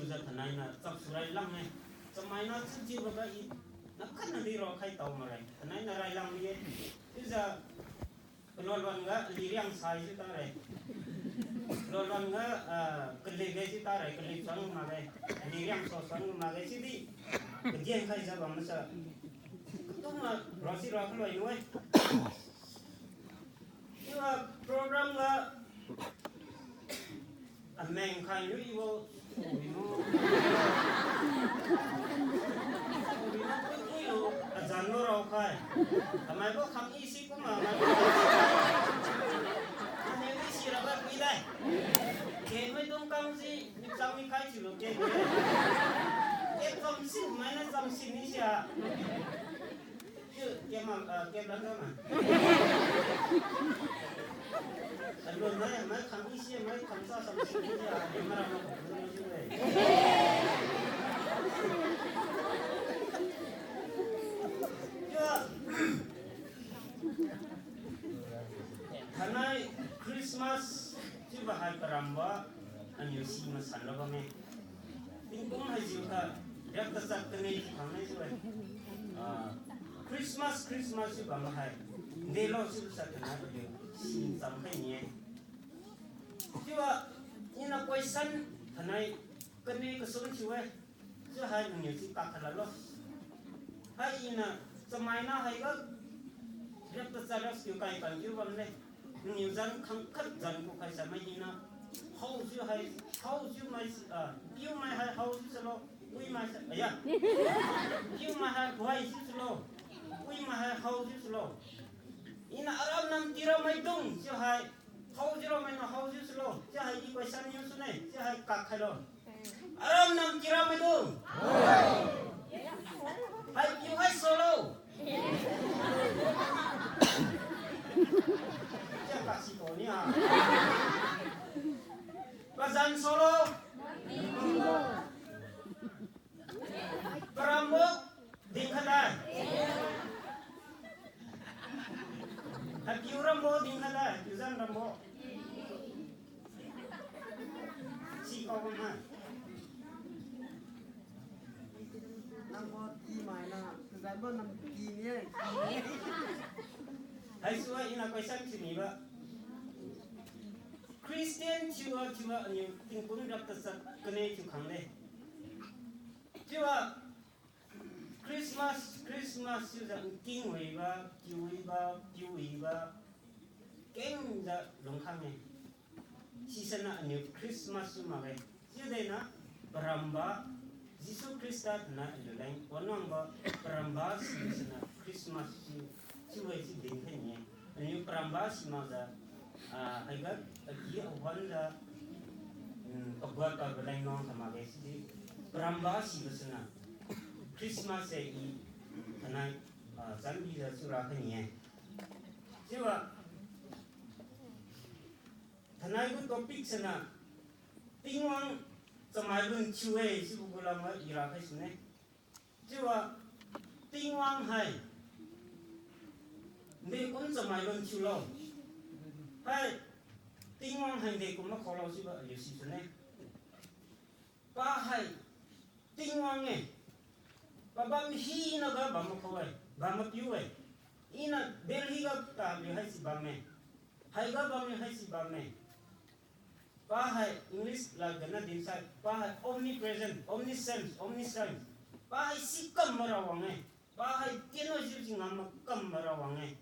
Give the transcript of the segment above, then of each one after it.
ra thằng này là tập số rai lăng này trong mai nó chiêu vào cái nó cắt nó đi rồi khai tàu mà này thằng này là rai lăng đi bây giờ loan loan ngã lì riang sai chứ ta này loan loan ngã cần lì cái chứ ta này cần lì xoắn mà cái lì riang xoắn mà cái chứ đi cái riêng khai ra bằng nó sợ đúng là rõ xí rõ cái loại nuôi nhưng mà program là mình khai nuôi vô dàn nó rau khai, làm ai có khăm y sĩ cũng mà nếu y sĩ là bắt đi đây, cái mấy đông công gì, những trong những cái chỉ là cái công xin mấy nó công xin đi xia, chứ cái mà cái lớn đó mà, luôn nói mấy khăm y sĩ mấy khăm sao công xin đi xia, cái mà làm nó cũng như vậy. Hôm nay Christmas chứ bà hai paramba anh yêu si mà sẵn lo me tin cũng hay chịu ta rất là sắc cái này thằng này rồi Christmas chứ bà mà hai để lo chứ sắc cái này rồi xin tầm cái nhẹ chứ bà như là quay sân thằng này cái này cái số chịu ấy chứ hai người nhiều chỉ tạt là lo hay làสมัยนั้นให้ก็เรียกตัวจะรักอยู่ไกลกันอยู่วันนี้nhiều dân không cất dân của cái sao mấy gì nó hậu chứ hay hậu chứ mấy yêu mấy hay hậu chứ lo uy mấy ấy à yêu mấy hay quay chứ lo uy mấy hay hậu chứ lo ina Arab Namtiram mấy tung chứ hay hậu chứ lo mấy nó hậu chứ lo chứ hay đi quay sang như thế này chứ hay cắt hay lo Arab Namtiram mấy tung hay yêu hay solo kasih kau ni ah. Bazan solo. Perambuk dingkadai. Hakiu rambo dingkadai, hakiuzan rambo. Si kau mana? Nambo ti mai na, sebab nam ti ni. Hai suai ina kau sang sini ba. Christian chua anh tin cũng rất là cái này chịu khẳng đấy chua Christmas chua rằng kinh huy ba chiu huy ba kén ra lòng khang này season na anh Christmas chua mà cái chua đây na Paramba Jesus Christ na anh lấy 원하는 거 Paramba season na Christmas chua ấy chỉ đến thế nhỉ anh Paramba xí mà ra ai gắt dia awan la pagbuat ka balay nong sama guys di Paramba si besana Christmas ay tanay zambi sa surahan niya siwa tanay ko topic sana tingwang samay bun chuwe si bukulang ma irakay sune siwa tingwang hay hindi kun samay bun chulo hay tiếng Anh hành nghề cũng nó khó lâu chứ vậy nhiều gì thế này ba hay tiếng Anh này ba bám hi nó cái bám một cái bám một piu ấy ina Delhi cái ta bị hay gì bám này hay cái bám này hay gì bám này ba hay English là cái nào điểm sai ba hay omnipresent omniscient ba hay si cầm mà ra wang này ba hay kiến nói gì ngắm mà cầm mà ra wang này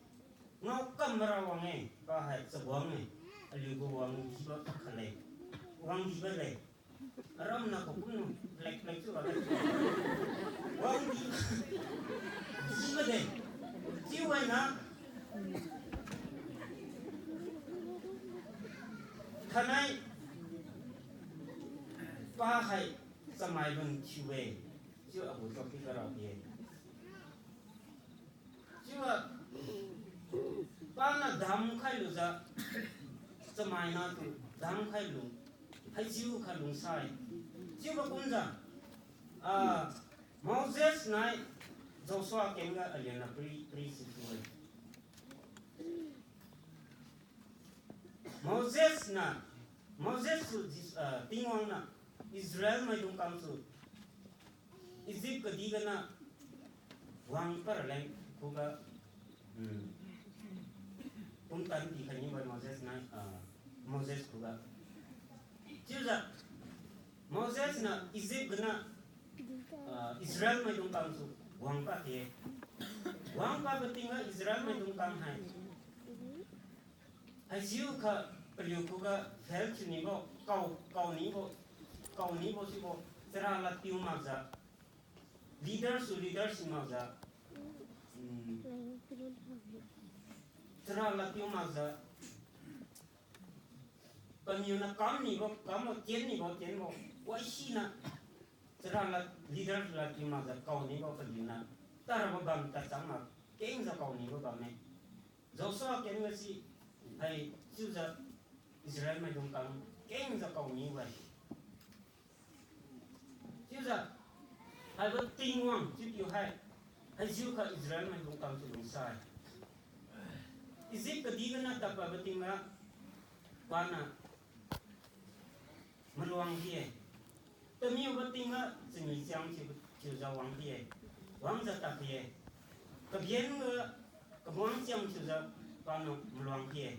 ngau cầm mà ra wang này ba hay sebuang này aligo wang jiba khale wang jiba le aram na ko pun black tu wala wang jiba de jiwa na khanai ba hai samai bang chiwe chưa abu cho cái rau ye chưa ba na dham khai lu za samai na tu dham khai lu hai jiu khai lu sai jiu ba kun za Moses nai Joshua kenga aliana pri situai Moses su tingwang na อิสราเอลไม่ต้องการสุดอียิปต์ก็ดีกันนะวางปะอะไรกูก็ผมตันที่ขยี้ไปโมเสสนะโมเสสกูก็ชื่อจะโมเสสนะอียิปต์กันนะอิสราเอลไม่ต้องการสุดวางปะเที่ยวางปะก็ทิ้งอิสราเอลไม่ต้องการให้ไอ้ชิวก็ประโยคกูก็เฟลชนี่บ่เก่านี้บ่สิบ่จะราลัดติวมากจ้ะleader si maza tra la tiu maza pamiuna kam ni bo tien bo wa shi na tra la leader la tiu maza kau ni bo pamiuna tar bo bam ta chang ma keng za kau ni bo bam ne zo so ken nga si ai chu za Israel mai dong kang keng za kau ni wa chu za hai vợ tinh hoàng chứ điều hai diêu cả Israel mình cũng cầm sự đúng sai Egypt cái đi cái nào tập vào tinh mà quan à mà loang kia tự nhiên vợ tinh mà chỉ nghĩ rằng chỉ ra hoàng kia hoàng ra tập kia cái biến mà cái hoàng chẳng chỉ ra quan mà loang kia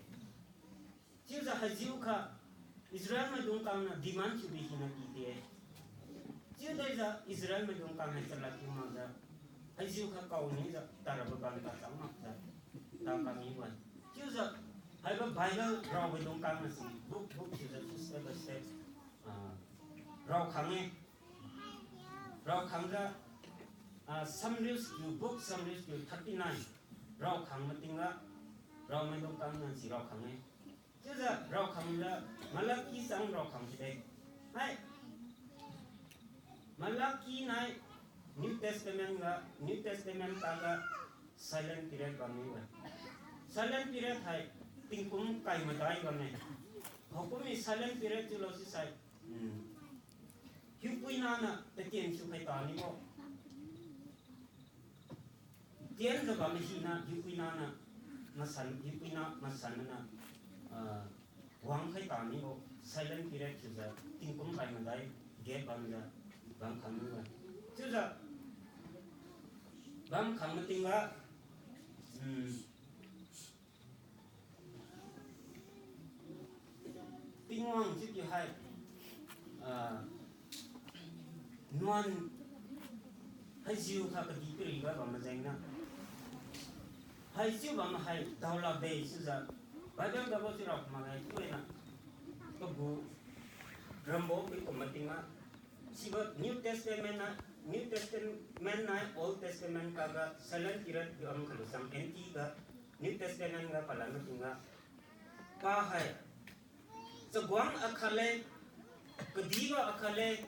chứ ra hai diêu cả Israel mình cũng cầm là demand chỉ bị hình là kia chứ đây là Israel mình cũng càng hay là cái mà ra hay chịu các cầu này ra ta là một bàn cả sáng mặt ra ta càng như vậy chứ giờ hay là bài đó rau mình cũng càng là gì book chỉ là step by step rau kháng ra some news you book some news you 39 rau kháng mà tiếng là rau mình cũng càng là gì rau kháng ấy chứ giờ rau kháng là mà là kỹ sang rau kháng gì đây hay Malaki nai New Testament taga silent period bami wa silent period hai tingkum kai matai bami hokumi silent period tu lo si sai hupui nana te tien su kai ta ni bo tien da bami hina hupui nana masan hupui na masan na wang kai ta ni bo silent period tu da tingkum kai matai ge bami da bang khang nữa chứ giờ bang khang mà tiếng là tiếng hoàng chứ gì hay non hay siêu khác cái gì cái gì mà danh na hay siêu mà hay đào lao đây chứ giờ bây giờ cái gì đó mà cái tuổi na cái bu rambo cái của mình tiếng là siapa New Testament na Old Testament kaga silent period di am kalau sam NT ga New Testament ga pala na tunga pa hai sebuang akale kediwa akale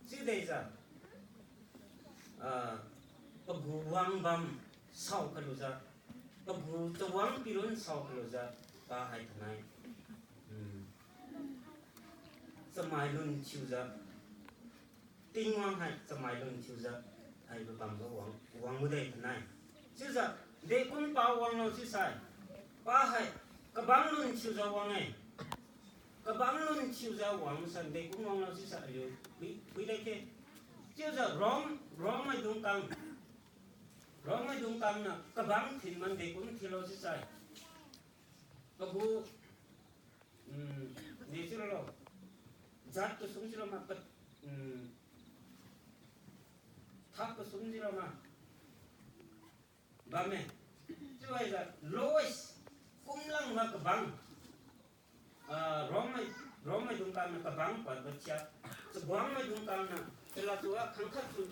si desa peguang bam sau kalau za pegu sebuang pirun sau kalau za pa hai tanai semai lun chiu za tinh hoàng hay sớm mai lần chiều giờ hay được bằng cái hoàng mới đây thế này chiều giờ để con bảo hoàng nào chứ sai ba hay cái bám luôn chiều giờ hoàng này cái bám luôn chiều giờ hoàng sang để con hoàng nào chứ sai rồi bị đây kia chiều giờ rong mai đúng căng nè cái bám thì mình để con thì lo chứ sai cái bu để chứ lo giặt cái xuống chứ lo mà cái tháp cái súng gì đâu mà bà mẹ chứ bây giờ lowest cũng lăng mà cái bằng rong mai đúng cam cái bằng quả vật chất sebuang mai đúng cam nè thì là tôi khăng khát tôi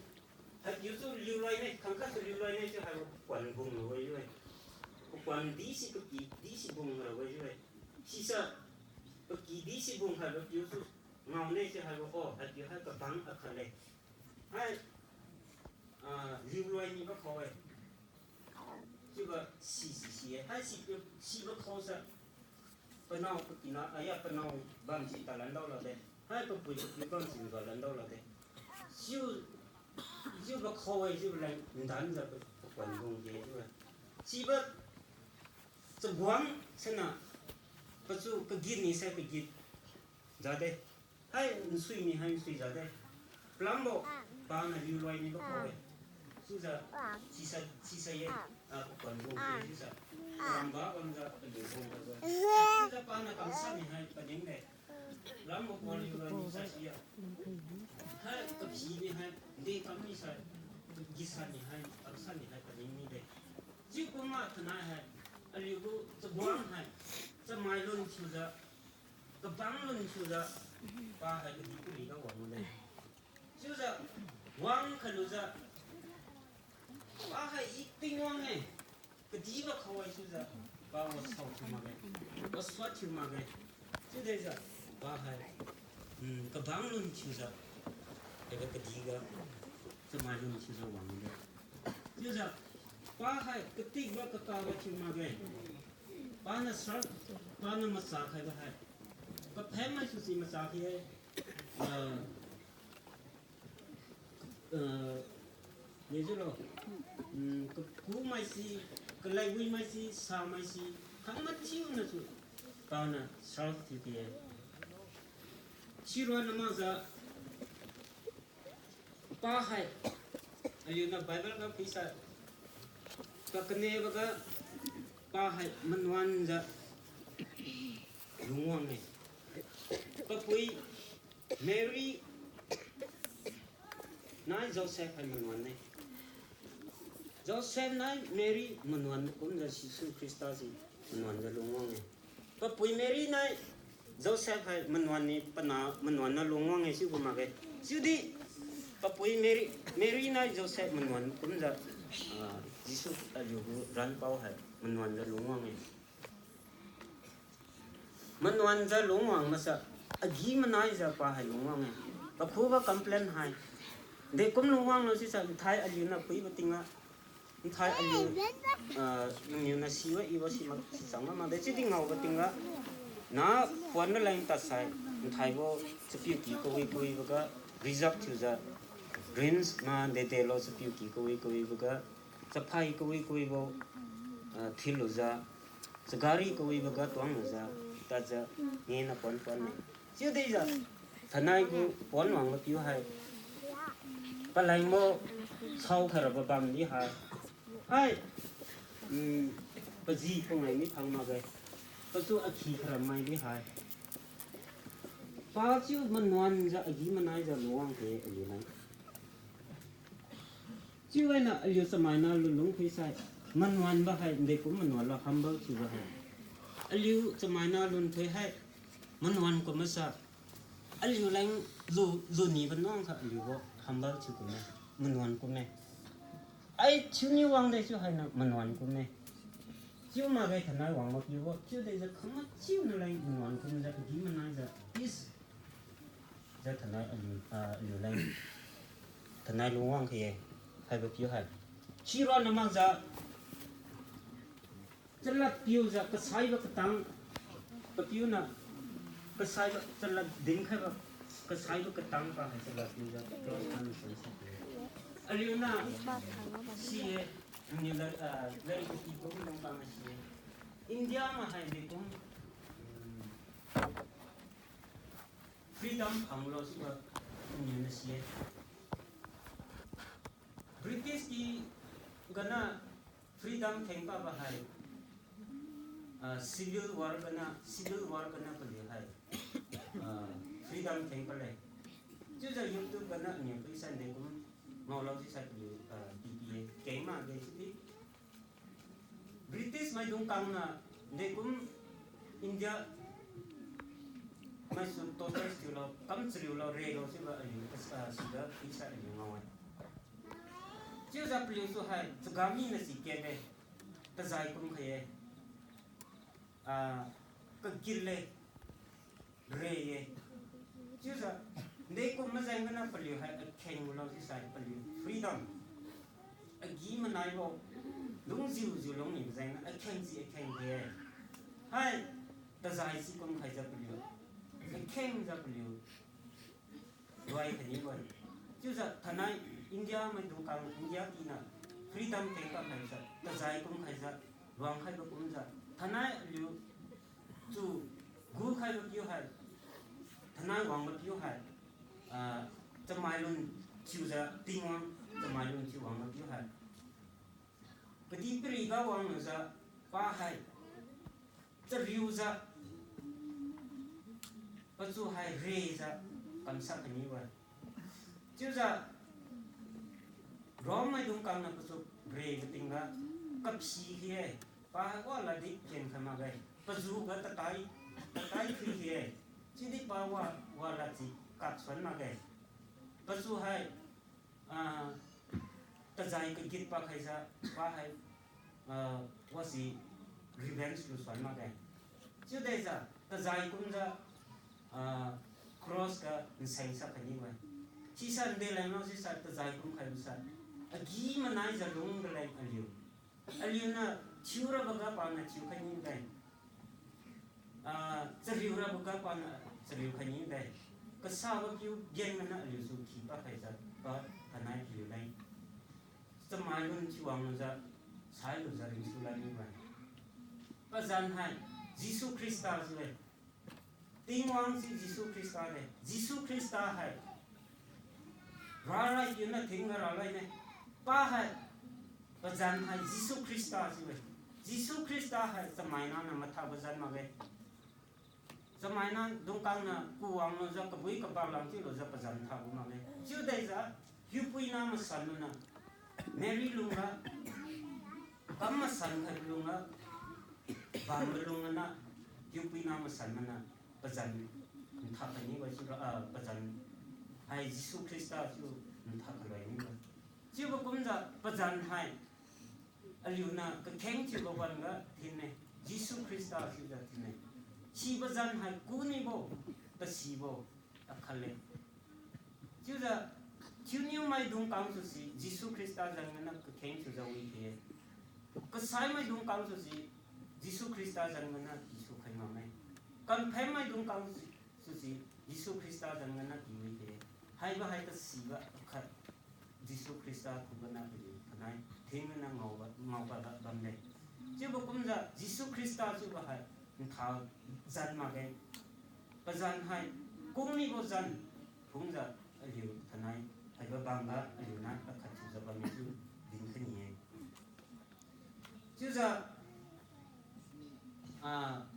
hạt yếu tố lưu loài này khăng khát lưu loài này chứ hay quần vùng rồi vậy quần đi xí vùng rồi vậy xí sợ đi xí vùng hay là yếu tố ngầu này chứ hay hạt yếu hay cái bằng ở khăn này hay lưu loài như bác hỏi chứ bà xì hay xì bác hỏi sao bên nào cái nào ấy bên nào bằng chỉ ta lần đầu là đấy hay cái bụi bằng chỉ là lần đầu là đấy chứ bác hỏi chứ là mình đánh ra cái quần vùng gì chứ xì bác sebuang sana pasu cái gini saya cái gini ra đây hai suy ni hai suy ra đây lắm bộ ba là lưu loài như có thôi chứ giờ chỉ say ye à còn không thế chứ giờ làm bá con giờ để không giờ chứ giờ ba là cầm sắt ni hai cái những này lắm bộ còn lưu loài như sai ya hai cái gì ni hai đi cầm ni sai cái sắt ni hai cầm sắt ni hai cái những này đây chứ cũng mà thằng này hai anh lưu cóจะbuang haiจะmai luôn chứ giờ cái băng luôn chứ giờ ba hai cái gì cũng đi đâu vào đây chứ giờ quang khẩn luôn giờ ba hai ít tinh quang này cái gì mà khâu ấy chứ giờ ba vào sau chứ mà cái vào xoát chứ mà cái chứ đây giờ ba hai cái băng luôn chứ giờ cái gì cáiจะmai luôn chứ giờ quang đây chứ giờ ba hai cái tinh vào cái cao chứ mà cái ba nó sát ba nó massak hay ba hai cái phèm mà suy massak hay như thế nào cái cú mai si cái lai vui mai si sa mai si khang mất chiu nữa chứ bao nè sao thì thế chiu nó mà giờ ba hai ayu na Bible ka pisa ka kene baga ba hai manwan giờ lungwang này ka pui Mary nai Joseph hay manwan này Joseph nai Mary manwan cũng là Jesus Christ gì manwan là lungwang này ka pui Mary nai Joseph hay manwan này manwan là lungwang này chứ không mà cái chứ đi ka pui Mary nai Joseph manwan cũng là Jesus là dù ran bao hay manwan là lungwang này manwan za lungwang mà sa agi manai za pa hai lungwang này ka khu ba complain hai để cũng lungwang nó chỉ sa thai ali na pui ba tinga thai ali như na siwa iwa si ma si sang ma de chi ding ngau ba tinga na pon na lang ta sai thai bo chipiu ki ko wi ba ga reserve chu za greens na de te lo chipiu ki ko wi ba ga chaphai ko wi bo thil lo za sagari ko wi ba ga twang lo za ta za ni na pon này chưa đây giờ thằng này cũng pon wang ma piu hai ba lai mo sau khara ba bam ni hai hai ba gì không này mi phang ma cái ba chu a khi khara mai đi hai ba chu man wan za a gi man ai za luang ke a li nai chu ai na a li samai na lu lung phi sai man wan ba hai de cũng man wan la ham ba chu ba hai a li samai na lun phi hai man wan ko ma sa a li lang lu ni ban nong kha a li bo ham ba chu ko ne man wan ko ne ai chu ni wang de chu hai na man wan ko ne chu ma cái thằng này wang ma pi bo chu de za kham ma chu na lang man wan ko ne za gi man ai za is za thằng này a li lang thằng này lu wang ke hai ba pi hai chi ro na ma za challa piu za ka sai ba ka tang ka piu na ka sai ba challa ding khai ba ka sai ba ka tang ba hai challa piu za cross an sai sai aliuna si ni la very good people long pa ma si India ma hai de tum freedom ang lo si ba ni na si British ki gana freedom theng pa ba hai civil war kana pa le hai freedom theng pa le chu ja YouTube kana ni pe san de kum ngau lo si sai pu PPA ke ma de si British mai dung kang na de kum India mai su to sai stu lo kam chriu lo re lo si ba ani si da pi sa ni ngau ai chu ja pu su hai chu ga mi na si ke be ta zai kum khaye cái kille re ye chứ sao để cũng mà dành cái nào phải liệu hay khen lo thì sai phải liệu freedom gì mà nói vô đúng dịu lắm mình dành khen gì khen thế hay ta giải gì cũng phải ra phải liệu khen ra phải liệu vậy thì như vậy chứ sao thằng này India mình đúng càng India thì nào freedom thì có phải ra ta giải cũng phải ra vàng hay cũng ra thằng này liệu chú gu khai được yêu hay thằng nào hoàng mất yếu hại cho mai luôn chịu ra tinh hoàng cho mai luôn chịu hoàng mất yếu hại cái đi beri ga hoàng ra ba hai cho riu ra bắt chú hai rê ra cầm sát cái như vậy chứ ra rõ mấy đúng cầm là bắt chú rê cái tiếng ra cấp xì kia ba quá là đi kèm khai mà cái bắt chú cái tay khi kia chỉ đi ba qua là gì cắt xuân mà cái bắt chú hai ta dạy cái kit ba khai ra ba haiว่าสิ revenge ลุสวนมาไงชื่อได้จ้ะแต่ใจคุณจะcross กับเซ็งสักกันยังไงที่สันเดลังเราที่สันแต่ใจคุณใครรู้สันกี่มันน่าจะลงกันเลยอันเดียวน่ะชิวระบกับปานะชิวขันยังไงจะริวระบกับปานะจะริวขันยังไงก็สาวกับคิวเย็นมันน่ะอันเดียวสุขีป้าใครจะป้าทนายคิวเลยสมัยรุ่นชิวมันจะsai lu za ring sula ni ba pa zan hai jisu krista zule ting wang si jisu krista ne jisu krista hai ra ra yu na ting ra la ne pa hai pa zan hai jisu krista zule jisu krista hai samai na na matha ba zan ma ge samai na dong kang na ku wang no za ka bui ka ba lang ti lo za pa zan tha bu ma ge chu dai za yu pui na ma san na mary lunga kama san khai lunga bang lunga na yupi na ma san mana pajan tha ka ni wa chu pajan ai jisu krista chu tha ka lai ni ba chu ba kum za pajan hai aliuna ka kheng chu ba wan ga thin ne jisu krista chu da thin ne chi pajan hai ku ni bo ta si bo akhale chu da chu ni mai dung kang su si jisu krista jang na ka kheng chu za wi ke cái sai mai đúng cao số gì Giêsu Christa rằng ngân na Giêsu khai mà này còn phải mai đúng cao số gì Giêsu Christa rằng ngân na gì vậy thế hai ba hai ta xí ba khát Giêsu Christa cũng ngân na cái này thiên ngân na ngầu ba bầm này chứ bộ cũng là Giêsu Christa chứ ba hai thảo dân mà cái ba dân hai cũng ni bộ dân cũng là điều thế này hai ba bang ba điều na ta khát chứ ba mấy chứ dính cái nhẹ chứ giờ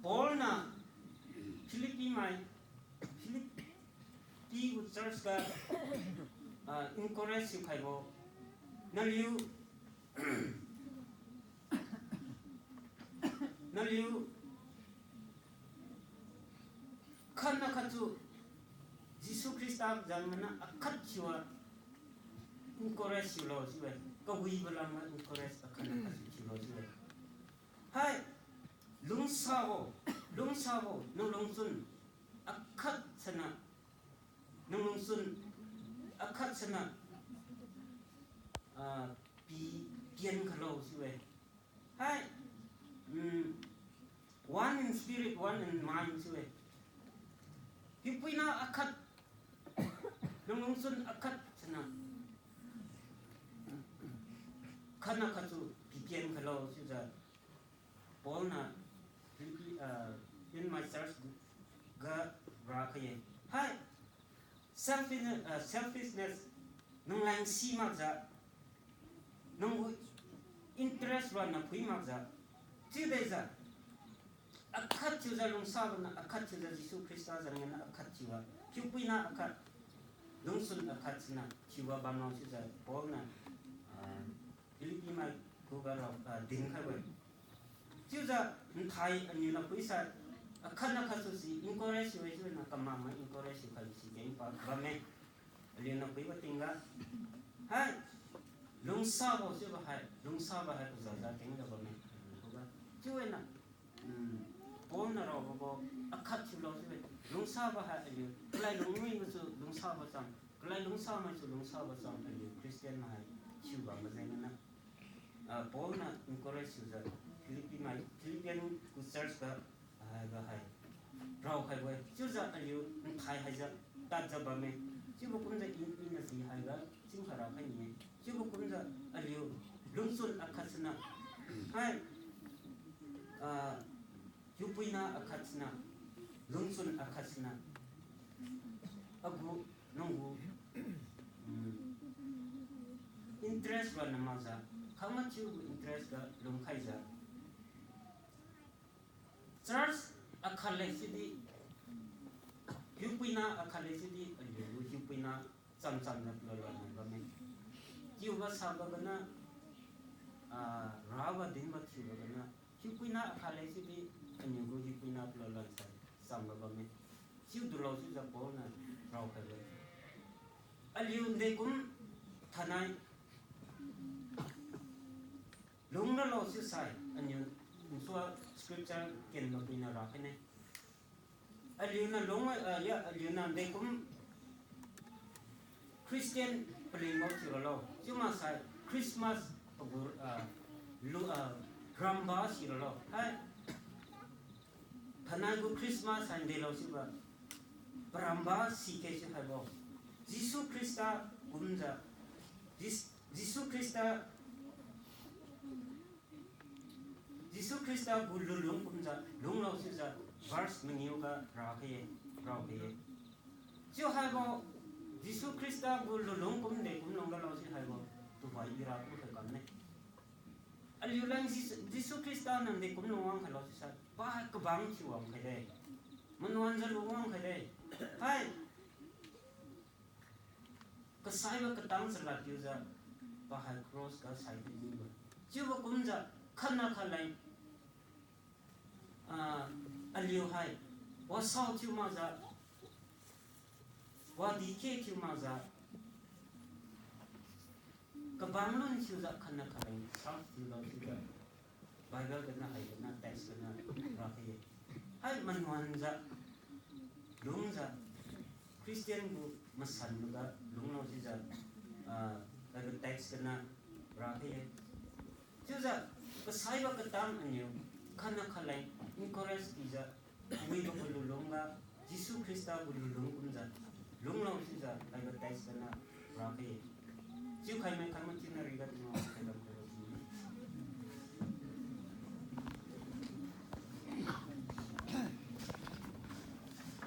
Paul na Philippines của church ka encourage you khai bo na liu khan na khachu Jisu Christa jang na akhat chua encourage you lo ji ka hui balang na encourage akhan na khachu lo ji hai lung sao nung lung sun akhat sana nung lung sun akhat sana pi pian khalo siwe hai one in spirit one in mind siwe hipina akhat nung lung sun akhat sana khana khatu pi pian khalo siwa Paul na in my church ga ra khaye hai selfishness nung lang si mak za nung interest wa na phui mak za chi dei za akhat chu za lung sa na akhat chu za Jisu Christa za na akhat chi wa chu pui na akhat lung sun akhat na chi wa bam no chi za Paul na Philippines ma ko ga ra ding khai wa chứ giờ thầy anh là quý sa khăn là khăn số gì encourage với chứ là cầm mà encourage phải gì cái và mẹ liền là quý bắt tiếng ra hai lung sa vào chứ hai lung sa vào hai cũng giờ tiếng là và mẹ chứ là bốn là rồi vào khăn chịu lo chứ lung sa vào hai liền lại lung nguyên với lung sa vào xong lại lung sa mà chứ lung sa vào xong liền Christian này chịu vào mà này nè bốn là encourage giờ Philippines của church ka hai ba hai rau khai boy chu za aliu thai hai za ta za ba me chu bu kun za in na si hai ga ching khara khai ni chu bu kun za aliu lung sun akhatsna hai yu puina akhatsna lung sun akhatsna agu nunggu interest wa namaza kama chu interest ga lungkai za church akhale sidi hupina akhale sidi ayu hupina cham na lolo ba me jiwa sabagana rawa din ba chu bagana hupina akhale sidi ayu hupina lolo sa sam ba me chiu dulo chu za po na raw ka ba aliu de kum thanai lungna lo si sai ayu so scripture ken lo pina ra kene aliuna long ya aliuna de kum Christian primo chirolo cuma sai Christmas abur lu ramba chirolo hai thanai gu Christmas and de lo siba ramba sike si habo Jesus Christa gumja Jesus Christa gululung gumja lung lo si za verse mengiuga rahe jo habo Jesus Christa gululung gumde gumlong lo si habo tu bai ira ku ka kanne aliulang Jesus Christa nan de gumlong halo si sa ba ka bang chiwang khade manwan za luwang khade hai ka saiba ka tang sala tiuza ba hai cross ka sai ni ba chiwa kumja khana khalai aliu hai wa sao chu ma za wa dike chu ma za ka banglon chu za khana khalai sao chu lo chu za bible kana hai na text kana ra hai manwan za lung za Christian bu masan ga lung lo ji za ka text kana ra chu za ka saiba ka tang anyo khana khalai encourage iza we go lulunga Jesus Christa bululung kunja lung lo si za ai ba tais kana ra chu khai me khama chi